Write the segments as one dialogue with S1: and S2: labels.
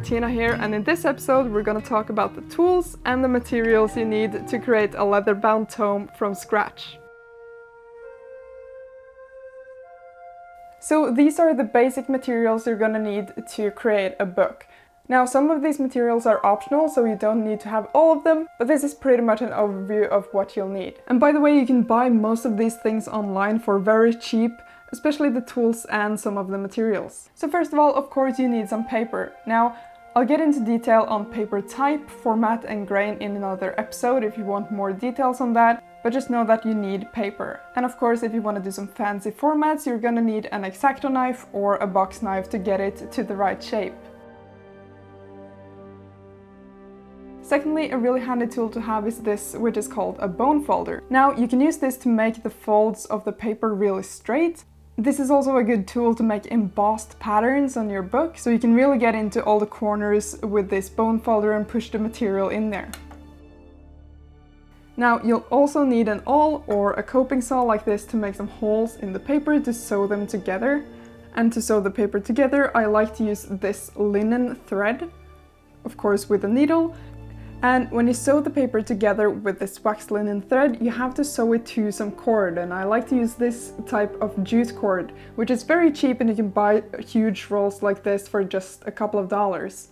S1: Martina here, and in this episode we're going to talk about the tools and the materials you need to create a leather-bound tome from scratch. So these are the basic materials you're going to need to create a book. Now, some of these materials are optional, so you don't need to have all of them, but this is pretty much an overview of what you'll need. And by the way, you can buy most of these things online for very cheap, especially the tools and some of the materials. So first of all, of course, you need some paper. Now, I'll get into detail on paper type, format and grain in another episode if you want more details on that, but just know that you need paper. And of course, if you want to do some fancy formats, you're gonna need an X-Acto knife or a box knife to get it to the right shape. Secondly, a really handy tool to have is this, which is called a bone folder. Now, you can use this to make the folds of the paper really straight. This is also a good tool to make embossed patterns on your book, so you can really get into all the corners with this bone folder and push the material in there. Now, you'll also need an awl or a coping saw like this to make some holes in the paper to sew them together. And to sew the paper together, I like to use this linen thread, of course with a needle. And when you sew the paper together with this waxed linen thread, you have to sew it to some cord, and I like to use this type of jute cord, which is very cheap and you can buy huge rolls like this for just a couple of dollars.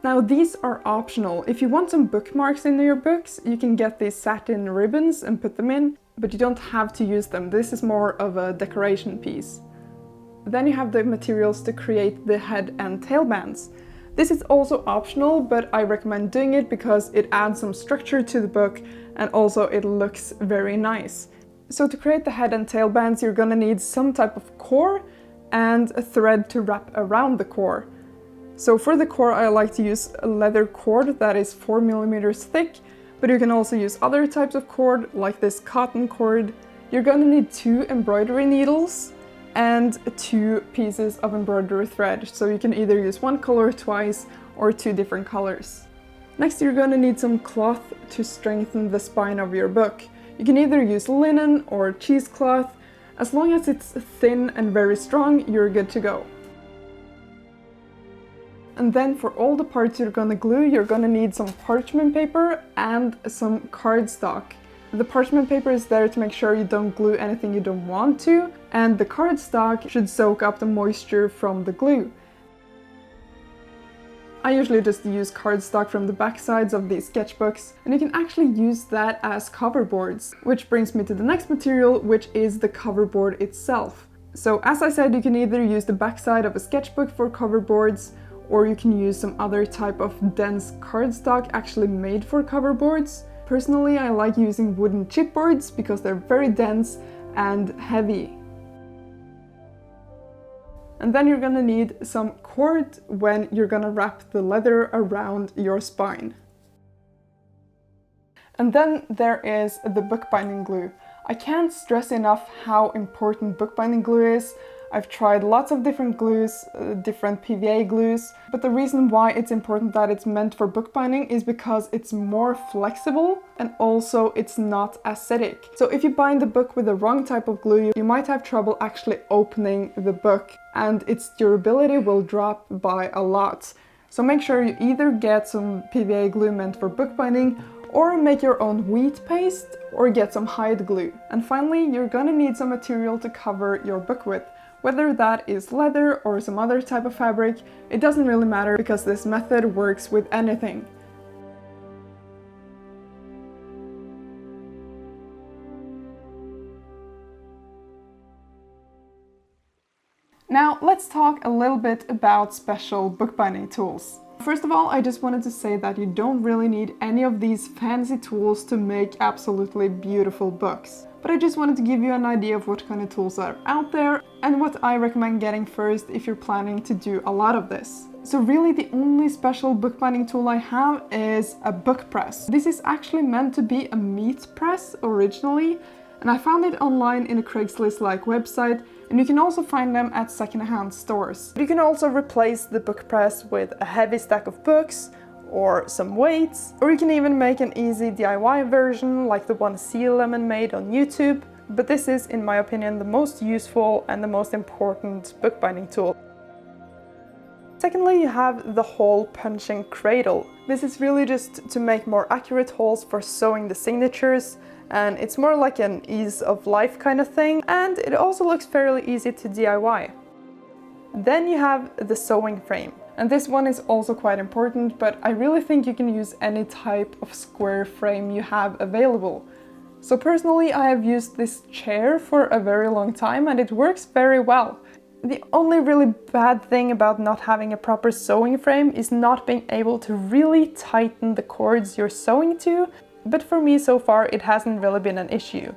S1: Now, these are optional. If you want some bookmarks in your books, you can get these satin ribbons and put them in, but you don't have to use them. This is more of a decoration piece. Then you have the materials to create the head and tail bands. This is also optional, but I recommend doing it because it adds some structure to the book and also it looks very nice. So to create the head and tail bands, you're gonna need some type of core and a thread to wrap around the core. So for the core, I like to use a leather cord that is 4 millimeters thick, but you can also use other types of cord like this cotton cord. You're gonna need 2 embroidery needles and 2 pieces of embroidery thread, so you can either use one color twice or 2 different colors. Next, you're going to need some cloth to strengthen the spine of your book. You can either use linen or cheesecloth. As long as it's thin and very strong, you're good to go. And then for all the parts you're going to glue, you're going to need some parchment paper and some cardstock. The parchment paper is there to make sure you don't glue anything you don't want to, and the cardstock should soak up the moisture from the glue. I usually just use cardstock from the back sides of these sketchbooks, and you can actually use that as cover boards. Which brings me to the next material, which is the cover board itself. So as I said, you can either use the back side of a sketchbook for cover boards, or you can use some other type of dense cardstock actually made for cover boards. Personally, I like using wooden chipboards because they're very dense and heavy. And then you're gonna need some cord when you're gonna wrap the leather around your spine. And then there is the bookbinding glue. I can't stress enough how important bookbinding glue is. I've tried lots of different glues, different PVA glues, but the reason why it's important that it's meant for bookbinding is because it's more flexible and also it's not acidic. So if you bind the book with the wrong type of glue, you might have trouble actually opening the book and its durability will drop by a lot. So make sure you either get some PVA glue meant for bookbinding or make your own wheat paste or get some hide glue. And finally, you're gonna need some material to cover your book with. Whether that is leather or some other type of fabric, it doesn't really matter because this method works with anything. Now let's talk a little bit about special bookbinding tools. First of all, I just wanted to say that you don't really need any of these fancy tools to make absolutely beautiful books. But I just wanted to give you an idea of what kind of tools are out there and what I recommend getting first if you're planning to do a lot of this. So really the only special bookbinding tool I have is a book press. This is actually meant to be a meat press originally, and I found it online in a Craigslist-like website, and you can also find them at secondhand stores. You can also replace the book press with a heavy stack of books or some weights, or you can even make an easy DIY version like the one Sea Lemon made on YouTube. but this is, in my opinion, the most useful and the most important bookbinding tool. Secondly, you have the hole punching cradle. This is really just to make more accurate holes for sewing the signatures, and it's more like an ease of life kind of thing, and it also looks fairly easy to DIY. Then you have the sewing frame. And this one is also quite important, but I really think you can use any type of square frame you have available. So personally, I have used this chair for a very long time and it works very well. The only really bad thing about not having a proper sewing frame is not being able to really tighten the cords you're sewing to, but for me so far it hasn't really been an issue.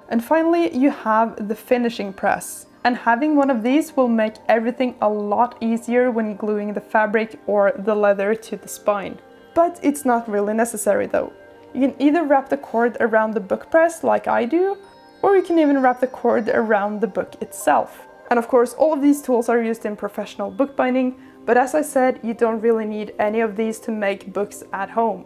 S1: And finally, you have the finishing press. And having one of these will make everything a lot easier when gluing the fabric or the leather to the spine. But it's not really necessary though. You can either wrap the cord around the book press like I do, or you can even wrap the cord around the book itself. And of course, all of these tools are used in professional bookbinding, but as I said, you don't really need any of these to make books at home.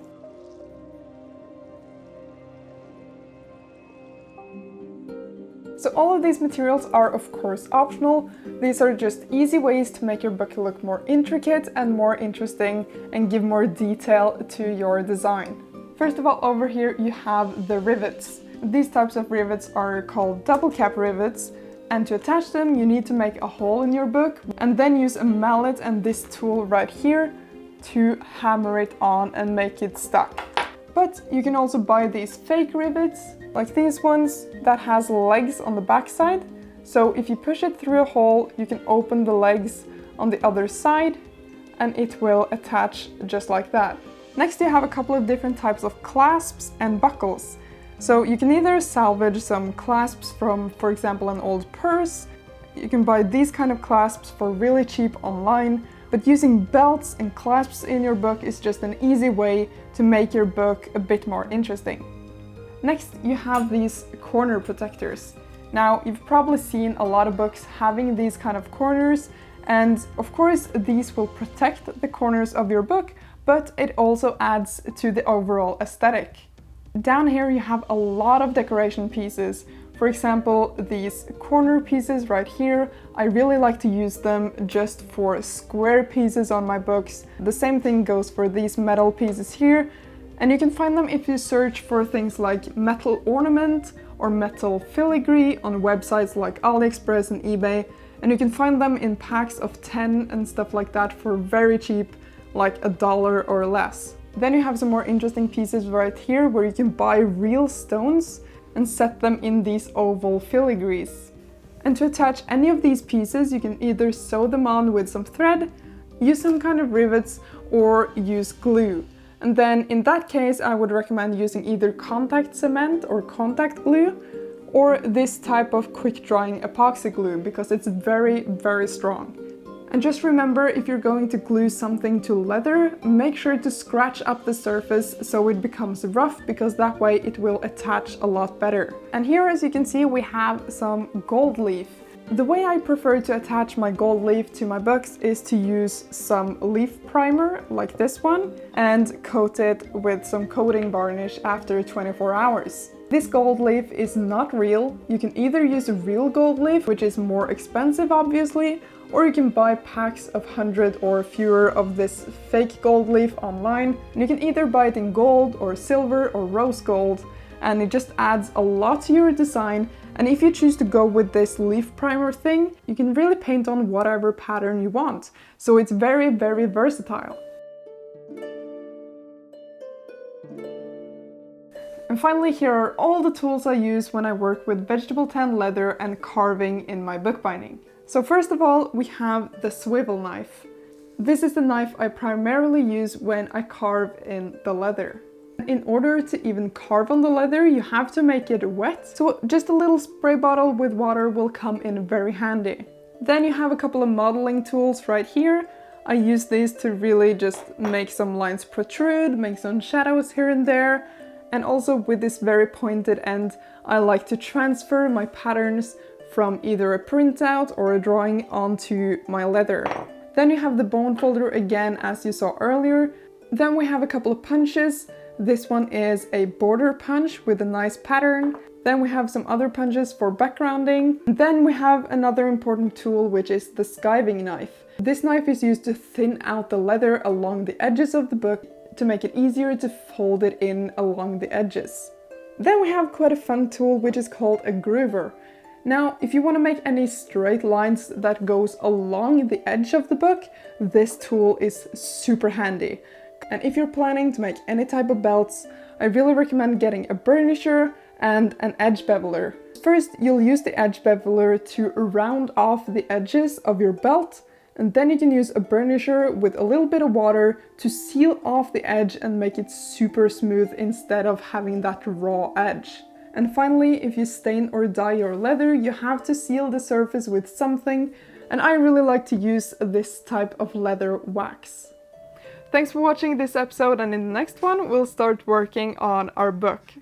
S1: So all of these materials are of course optional. These are just easy ways to make your book look more intricate and more interesting and give more detail to your design. First of all, over here you have the rivets. These types of rivets are called double cap rivets, and to attach them you need to make a hole in your book and then use a mallet and this tool right here to hammer it on and make it stuck. But you can also buy these fake rivets, like these ones, that has legs on the back side. So if you push it through a hole, you can open the legs on the other side and it will attach just like that. Next, you have a couple of different types of clasps and buckles. So you can either salvage some clasps from, for example, an old purse. You can buy these kind of clasps for really cheap online, but using belts and clasps in your book is just an easy way to make your book a bit more interesting. Next, you have these corner protectors. Now, you've probably seen a lot of books having these kind of corners, and of course these will protect the corners of your book, but it also adds to the overall aesthetic. Down here you have a lot of decoration pieces. For example, these corner pieces right here, I really like to use them just for square pieces on my books. The same thing goes for these metal pieces here. And you can find them if you search for things like metal ornament or metal filigree on websites like AliExpress and eBay. And you can find them in packs of 10 and stuff like that for very cheap, like $1 or less. Then you have some more interesting pieces right here where you can buy real stones and set them in these oval filigrees. And to attach any of these pieces, you can either sew them on with some thread, use some kind of rivets, or use glue. And then in that case, I would recommend using either contact cement or contact glue, or this type of quick drying epoxy glue, because it's very, very strong. And just remember, if you're going to glue something to leather, make sure to scratch up the surface so it becomes rough, because that way it will attach a lot better. And here, as you can see, we have some gold leaf. The way I prefer to attach my gold leaf to my books is to use some leaf primer, like this one, and coat it with some coating varnish after 24 hours. This gold leaf is not real. You can either use a real gold leaf, which is more expensive obviously, or you can buy packs of 100 or fewer of this fake gold leaf online. And you can either buy it in gold or silver or rose gold, and it just adds a lot to your design. And if you choose to go with this leaf primer thing, you can really paint on whatever pattern you want. So it's very, very versatile. And finally, here are all the tools I use when I work with vegetable tan leather and carving in my bookbinding. So first of all, we have the swivel knife. This is the knife I primarily use when I carve in the leather. In order to even carve on the leather, you have to make it wet, so just a little spray bottle with water will come in very handy. Then you have a couple of modeling tools right here. I use these to really just make some lines protrude, make some shadows here and there. And also with this very pointed end, I like to transfer my patterns from either a printout or a drawing onto my leather. Then you have the bone folder again, as you saw earlier. Then we have a couple of punches. This one is a border punch with a nice pattern. Then we have some other punches for backgrounding. Then we have another important tool, which is the skiving knife. This knife is used to thin out the leather along the edges of the book to make it easier to fold it in along the edges. Then we have quite a fun tool, which is called a groover. Now, if you want to make any straight lines that goes along the edge of the book, this tool is super handy. And if you're planning to make any type of belts, I really recommend getting a burnisher and an edge beveler. First, you'll use the edge beveler to round off the edges of your belt, and then you can use a burnisher with a little bit of water to seal off the edge and make it super smooth instead of having that raw edge. And finally, if you stain or dye your leather, you have to seal the surface with something, and I really like to use this type of leather wax. Thanks for watching this episode, and in the next one we'll start working on our book.